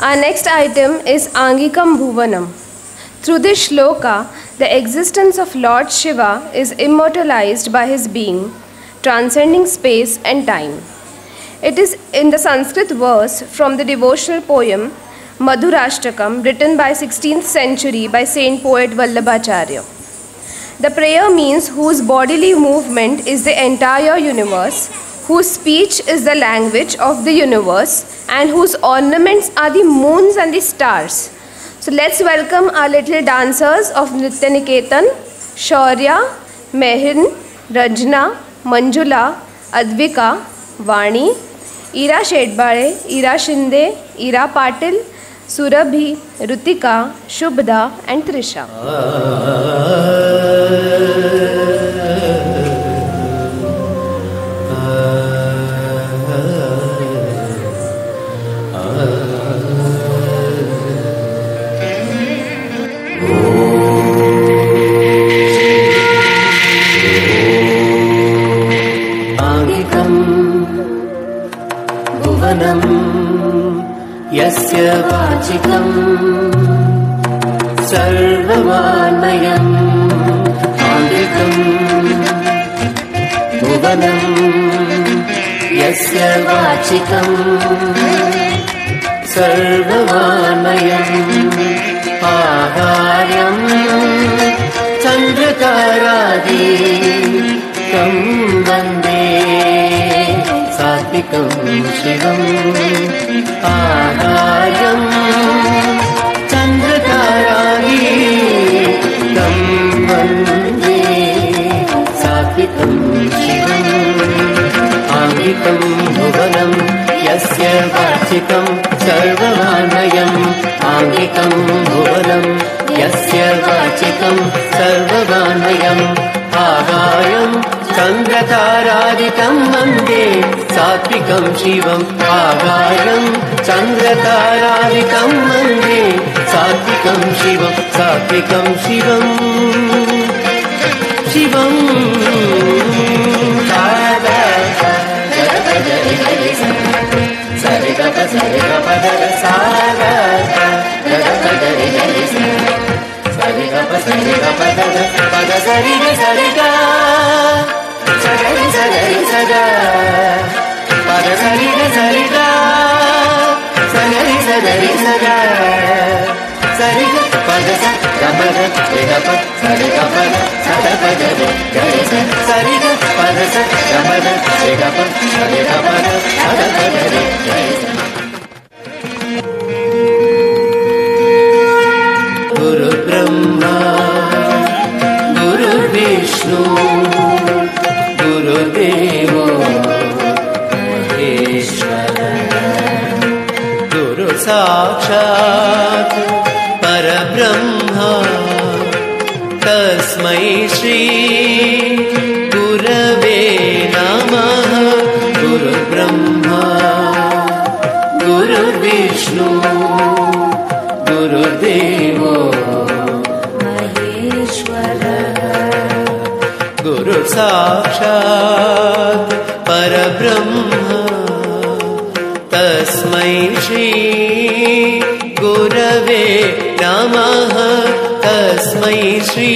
Our next item is Angikam Bhuvanam. Through this shloka, the existence of Lord Shiva is immortalized by his being, transcending space and time. It is in the Sanskrit verse from the devotional poem Madhurashtakam, written by 16th century by saint poet Vallabhacharya. The prayer means whose bodily movement is the entire universe, whose speech is the language of the universe, and whose ornaments are the moons and the stars. So let's welcome our little dancers of Nritya Niketan, Shaurya, Mehin, Rajna, Manjula, Advika, Vani, Ira Shedbare, Ira Shinde, Ira Patil, Surabhi, Rutika, Shubhda and Trisha. यस्य वाचिकम् सर्वमानयम् आङ्गिकम् भुवनम् यस्य वाचिकम् सर्वमानयम् आहार्यम् चन्द्रतारादि तं वन्दे सात्विकं शिवम् आहार्यम् चन्द्रतारादीतं वन्दे सात्विकं शिवम् आङ्गिकं भुवनं यस्य वाचिकं सर्वमानयम् आङ्गिकं भुवनं यस्य वाचिकं सर्वमानयम् आहार्यम् चन्द्रतारादितं वन्दे सात्विकं शिवम् आहार्यं चन्द्रतारादितं वन्दे सात्विकं शिवम् सात्विकं शिवम् शिवम् Guru Brahma, Guru Vishnu, Guru Devo Maheshwara, Guru Sakshat Parabrahma, Tasmai Shri Gurave Namah. Guru Brahma, Guru Vishnu, Guru Devo Maheshwara, Guru Sakshat Parabrahma, Tasmai Shri Gurave Namah, Tasmai Shri